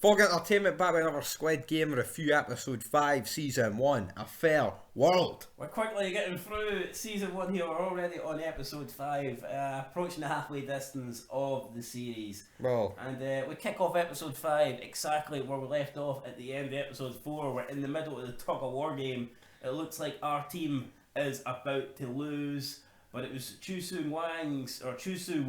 Fog Entertainment back with another Squid Game review, episode 5, season 1, A Fair World. We're quickly getting through season 1 here. We're already on episode 5, approaching the halfway distance of the series. Well, And we kick off episode 5 exactly where we left off at the end of episode 4. We're in the middle of the tug of war game. It looks like our team is about to lose, but it was Chu Sang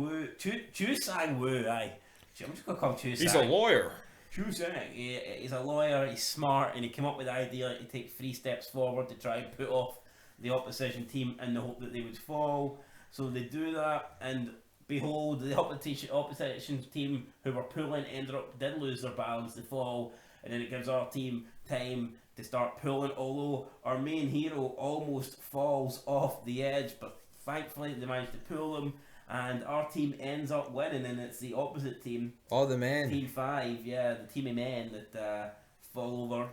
Woo, aye. I'm just going to call him Chu Sang. he's a lawyer. Chu Sang, he's a lawyer, he's smart, and he came up with the idea to take 3 steps forward to try and put off the opposition team in the hope that they would fall. So they do that, and behold, the opposition team who were pulling did lose their balance, they fall, and then it gives our team time to start pulling, although our main hero almost falls off the edge, but thankfully they managed to pull him. And our team ends up winning, and it's the opposite team. All the men. Team 5, yeah, the team of men that fall over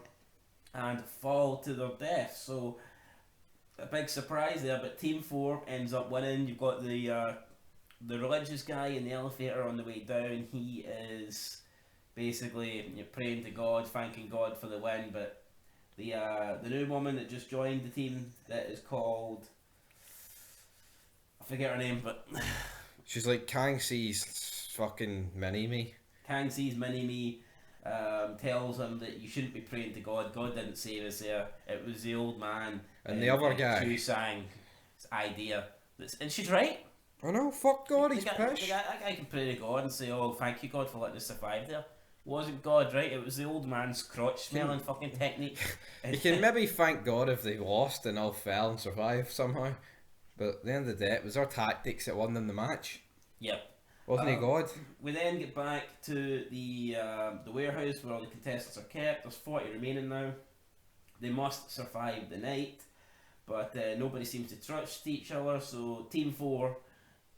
and fall to their death. So, a big surprise there, but Team 4 ends up winning. You've got the religious guy in the elevator on the way down. He is basically praying to God, thanking God for the win, but the new woman that just joined the team that is called... I forget her name, but She's like Kang sees fucking mini-me. Kang sees Mini-Me, tells him that you shouldn't be praying to God. God didn't save us there. It was the old man And the other guy. Chu Sang's idea. And she's right. I know, fuck God, he's That pish. guy can pray to God and say, "Oh, thank you, God, for letting us survive there." Wasn't God right? It was the old man's crotch smelling fucking technique. You can maybe thank God if they lost and all fell and survived somehow. But at the end of the day, it was our tactics that won them the match. Yep. Wasn't he God? We then get back to the warehouse where all the contestants are kept. There's 40 remaining now. They must survive the night, but nobody seems to trust each other. So Team 4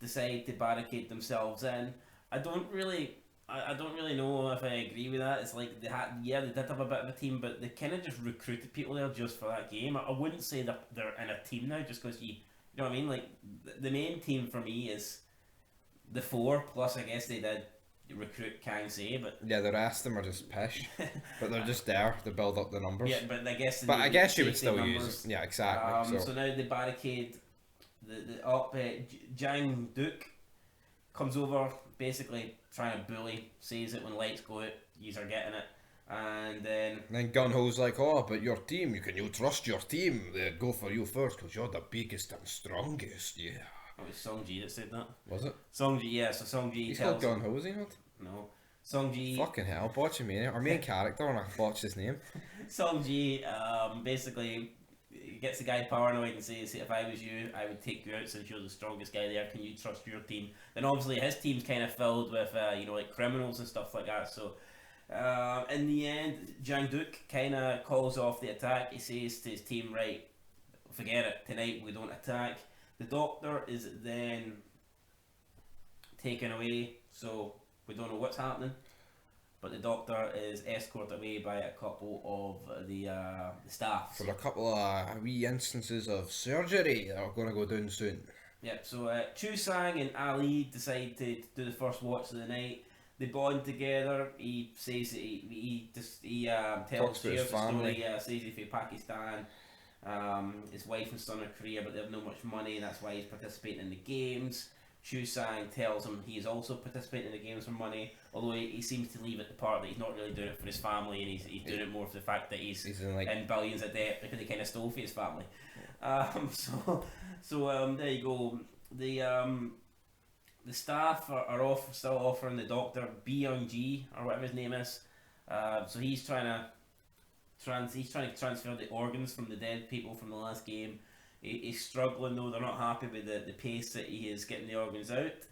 decide to barricade themselves in. I don't really know if I agree with that. It's like they did have a bit of a team, but they kind of just recruited people there just for that game. I wouldn't say that they're in a team now just because you know what I mean? Like, the main team for me is the 4, plus I guess they did recruit Kang Se, but... Yeah, the rest of them are just pish. But they're just there to build up the numbers. Yeah, but I guess... I guess you would still use it. Yeah, exactly. So now they barricade Jang Duk comes over, basically trying to bully, says it when lights go out, yous are getting it. And then Gun-Ho's like, oh, but your team, you trust your team, they go for you first because you're the biggest and strongest, yeah. it was Song-ji that said that. Was it? Song-ji, yeah, so Song-ji He's tells called Gun-Ho, is he not? No. Song-ji... Fucking hell, botching me, our main character and I botched his name. Song-ji basically gets the guy paranoid and says, if I was you, I would take you out since you're the strongest guy there, can you trust your team? Then obviously his team's kind of filled with, like criminals and stuff like that, so... in the end, Jang Duk kind of calls off the attack. He says to his team, right, forget it, tonight we don't attack. The doctor is then taken away, so we don't know what's happening. But the doctor is escorted away by a couple of the staff. For a couple of wee instances of surgery that are going to go down soon. Yep, so Chu Sang and Ali decide to do the first watch of the night. They bond together. He says that he tells about his the family. story. Says he's from Pakistan. His wife and son are Korea, but they have no much money, and that's why he's participating in the games. Chu Sang tells him he is also participating in the games for money, although he seems to leave at the part that he's not really doing it for his family, and he's doing it more for the fact that he's in billions of debt because he kind of stole for his family. There you go. The staff are still offering the doctor Gi-hun or whatever his name is. So he's trying to transfer the organs from the dead people from the last game. He's struggling though. They're not happy with the pace that he is getting the organs out.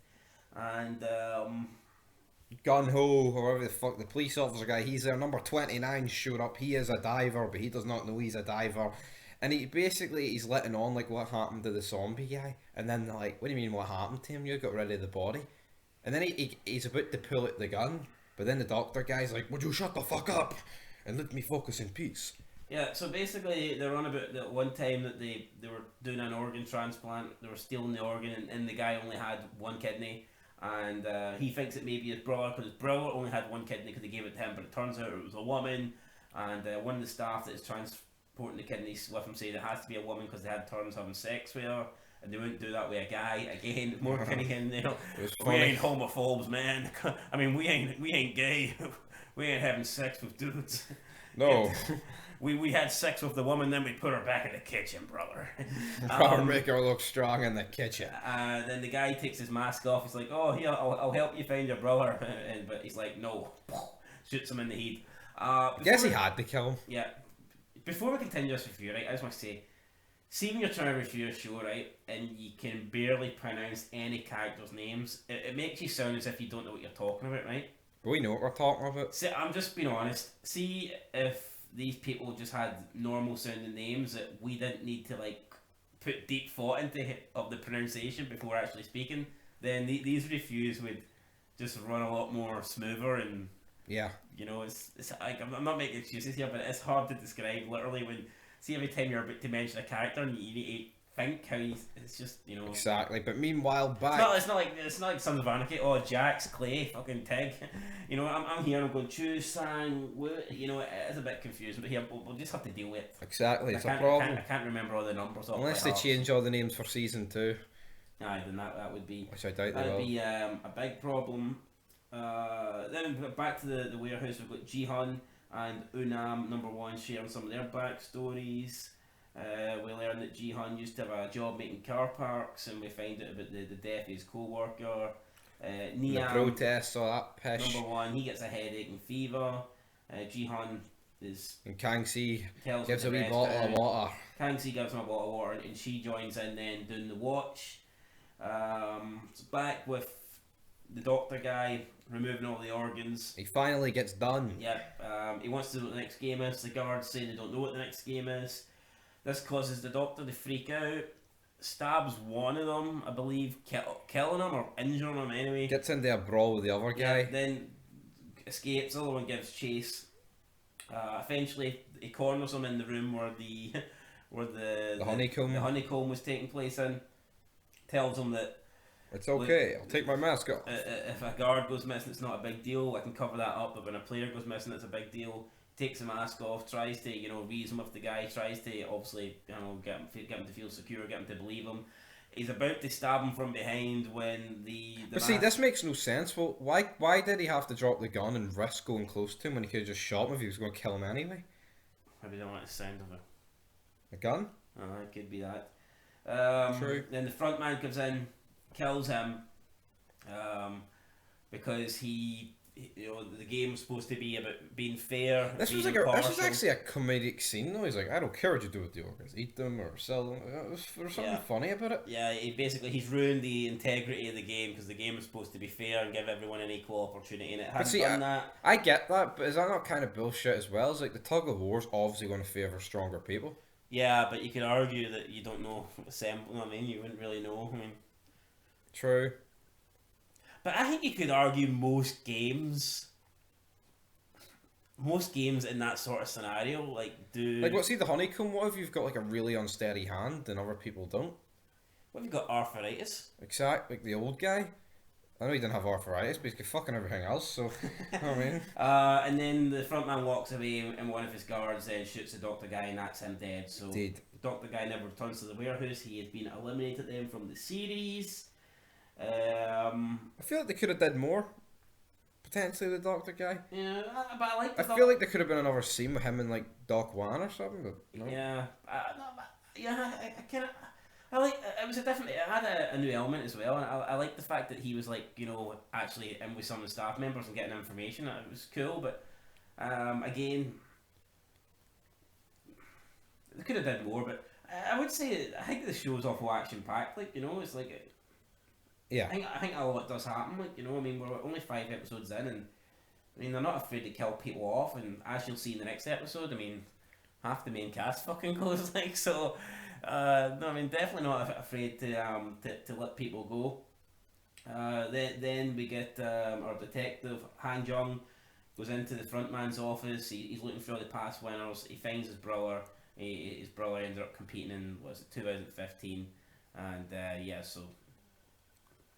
And Gun-Ho, whoever the fuck, the police officer guy, he's there. Number 29 showed up. He is a diver, but he does not know he's a diver. And he's letting on like what happened to the zombie guy, and then like, what do you mean what happened to him? You got rid of the body, and then he's about to pull out the gun, but then the doctor guy's like, would you shut the fuck up and let me focus in peace? Yeah, so basically they're on about that one time that they were doing an organ transplant, they were stealing the organ, and the guy only had one kidney, and he thinks it may be his brother because his brother only had one kidney because they gave it to him, but it turns out it was a woman. And one of the staff that is transporting the kidneys with him said it has to be a woman because they had turns having sex with her, and they wouldn't do that with a guy. Again, more kind of, we ain't homophobes, man. I mean, we ain't gay. We ain't having sex with dudes. No. We had sex with the woman, then we put her back in the kitchen, brother. Make her look strong in the kitchen. Then the guy takes his mask off. He's like, "Oh, here, I'll help you find your brother." But he's like, "No," shoots him in the head. I guess he had to kill him. Yeah. Before we continue this review, right, I just want to say, see when you're trying to review a show, right, and you can barely pronounce any characters' names, it makes you sound as if you don't know what you're talking about, right? We know what we're talking about. See, I'm just being honest. See if these people just had normal sounding names that we didn't need to put deep thought into of the pronunciation before actually speaking, then these reviews would just run a lot more smoother. And yeah, it's like, I'm not making excuses here, but it's hard to describe literally when see every time you're about to mention a character and you need to think how it's just exactly. But meanwhile, back it's not like Sons of Anarchy. Oh, Jax, Clay, fucking Tig. I'm here. I'm going choose sang. It is a bit confusing, but here we'll just have to deal with it. Exactly, it's a problem. I can't remember all the numbers. Unless they change all the names for season 2. Aye, then that would be. Which I doubt they That'd will. be a big problem. Then back to the warehouse. We've got Gi-hun and Unam #1 sharing some of their backstories. We learn that Gi-hun used to have a job making car parks, and we find out about the death of his co-worker. The protests, all that pish. #1, he gets a headache and fever. Gi-hun is... And Kang-si gives a wee bottle of water. Kang-si gives him a bottle of water, and she joins in then doing the watch. It's back with the doctor guy removing all the organs. He finally gets done. Yep. He wants to know what the next game is. The guards say they don't know what the next game is. This causes the doctor to freak out. Stabs one of them, I believe, killing him or injuring him anyway. Gets into a brawl with the other guy. Yeah, then escapes. The other one gives chase. Eventually, he corners him in the room where the honeycomb was taking place in. Tells him that it's okay. I'll take my mask off. If a guard goes missing, it's not a big deal. I can cover that up. But when a player goes missing, it's a big deal. Takes the mask off, tries to reason with the guy, tries to obviously get him to feel secure, get him to believe him. He's about to stab him from behind when But see, this makes no sense. Well, why did he have to drop the gun and risk going close to him when he could have just shot him if he was going to kill him anyway? Maybe they don't like the sound of a gun. It could be that. True. Then the front man comes in, kills him, because the game was supposed to be about being fair. This was actually a comedic scene though. He's like, I don't care what you do with the organs, eat them or sell them. There was something funny about it. Yeah, he's ruined the integrity of the game because the game is supposed to be fair and give everyone an equal opportunity, and it hasn't done that. I get that, but is that not kind of bullshit as well? It's like the tug of war's obviously going to favour stronger people. Yeah, but you could argue that you don't know assemble. I mean, you wouldn't really know. I mean, true. But I think you could argue most games in that sort of scenario, what's the honeycomb? What if you've got like a really unsteady hand and other people don't? What if you've got arthritis? Exactly, like the old guy. I know he didn't have arthritis, but he's got fucking everything else, so, you know what I mean? And then the front man walks away and one of his guards then shoots the doctor guy and that's him dead. So Dead. The doctor guy never returns to the warehouse. He has been eliminated then from the series. I feel like they could have did more. Potentially the doctor guy. Yeah, but I like. I feel like there could have been another scene with him and like Doc Wan or something, but no. Yeah, I kind of. I like it was a different. It had a new element as well, and I like the fact that he was actually in with some of the staff members and getting information. It was cool, but again, they could have done more. But I would say I think the show's awful action packed. It's like. Yeah. I think a lot does happen. I mean, we're only 5 episodes in, and I mean they're not afraid to kill people off. And as you'll see in the next episode, I mean, half the main cast fucking goes so. No, I mean definitely not afraid to let people go. Then we get our detective Han Jung goes into the front man's office. He's looking for all the past winners. He finds his brother. His brother ended up competing in 2015, and so.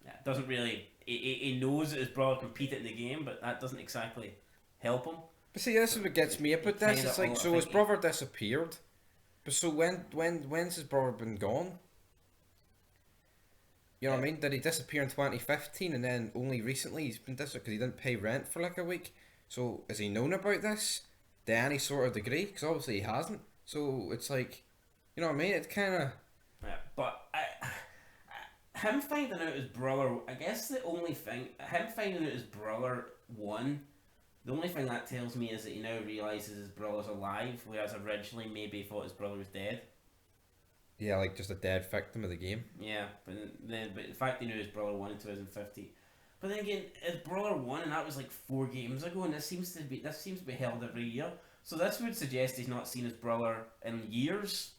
Yeah, it doesn't really. He knows that his brother competed in the game, but that doesn't exactly help him. But see, this is what gets me about this. kinda It's like, all- I so his think brother disappeared, but so when's his brother been gone? You know what I mean? Did he disappear in 2015 and then only recently he's been disappeared because he didn't pay rent for like a week? So has he known about this to any sort of degree? Because obviously he hasn't. So it's like, you know what I mean? It's kind of Yeah, but him finding out his brother. I guess the only thing him finding out his brother won. The only thing that tells me is that he now realizes his brother's alive, whereas originally maybe he thought his brother was dead. yeah, like just a dead victim of the game. Yeah, but the fact he knew his brother won in 2015. But then again, his brother won, and that was like 4 games ago, and this seems to be held every year. So this would suggest he's not seen his brother in years,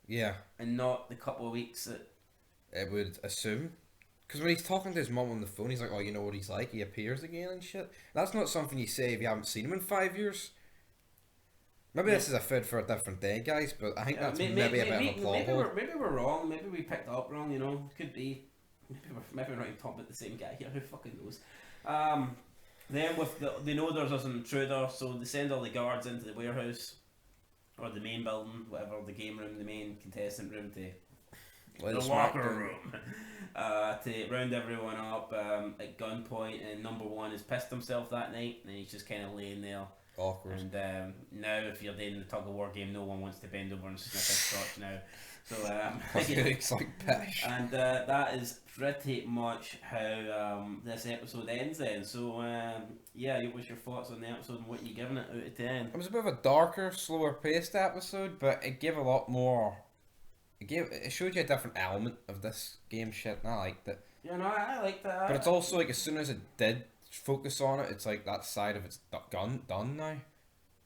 Yeah, and not the couple of weeks that. it would assume. Because when he's talking to his mum on the phone, he's like, "Oh, you know what he's like? He appears again and shit." That's not something you say if you haven't seen him in 5 years. Maybe this is a food for a different day, guys. But I think that's maybe a bit of a plot hole. Maybe we're wrong. Maybe we picked up wrong. You know, could be. Maybe we're not even talking about the same guy here. Who fucking knows? Then with they know there's an intruder, so they send all the guards into the warehouse or the main building, whatever, the game room, the main contestant room, to Let the us locker smack down. room, to round everyone up at gunpoint. And number one has pissed himself that night, and he's just kind of laying there. Awkward. And now, if you're in the tug of war game, no one wants to bend over and sniff his crotch now. So, It's like pish. and that is pretty much how this episode ends. Then, so yeah, what's your thoughts on the episode and what you giving it out of 10? It was a bit of a darker, slower paced episode, but it gave a lot more. It showed you a different element of this game shit, and I liked it. Yeah, no, I like that. But it's also like as soon as it did focus on it, it's like that side of it's done now.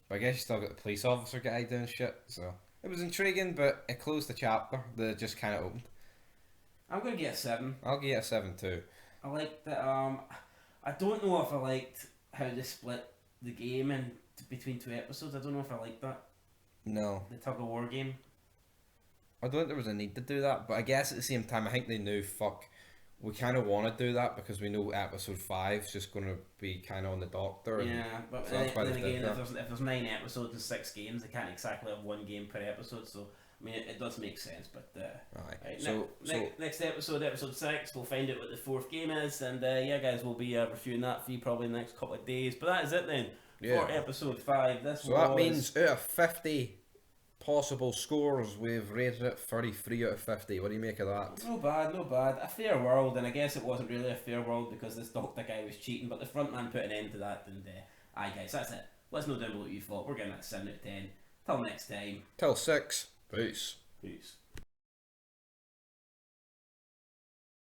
But I guess you still got the police officer guy doing shit, so it was intriguing, but it closed the chapter that just kind of opened. I'm gonna get a 7. I'll give it a 7 too. I like that. I don't know if I liked how they split the game in between 2 episodes. I don't know if I like that. No, The tug of war game. I don't think there was a need to do that, but I guess at the same time, I think they knew, we kind of want to do that because we know episode 5 is just going to be kind of on the doctor. And Yeah, but so that's why then they did again, that. if there's 9 episodes and 6 games, they can't exactly have 1 game per episode. So I mean, it does make sense. But Aye. right, So next episode, episode 6, we'll find out what the 4th game is, and yeah, guys, we'll be reviewing that for you probably in the next couple of days. But that is it then Yeah. for episode 5. So that means out of 50 possible scores, we've rated it 33 out of 50. What do you make of that? No bad, no bad. A fair world, and I guess it wasn't really a fair world because this doctor guy was cheating, but the front man put an end to that, and aye guys, that's it. Let us know down below what you thought. We're getting that 7 out of 10. Till next time. Till 6. Peace. Peace.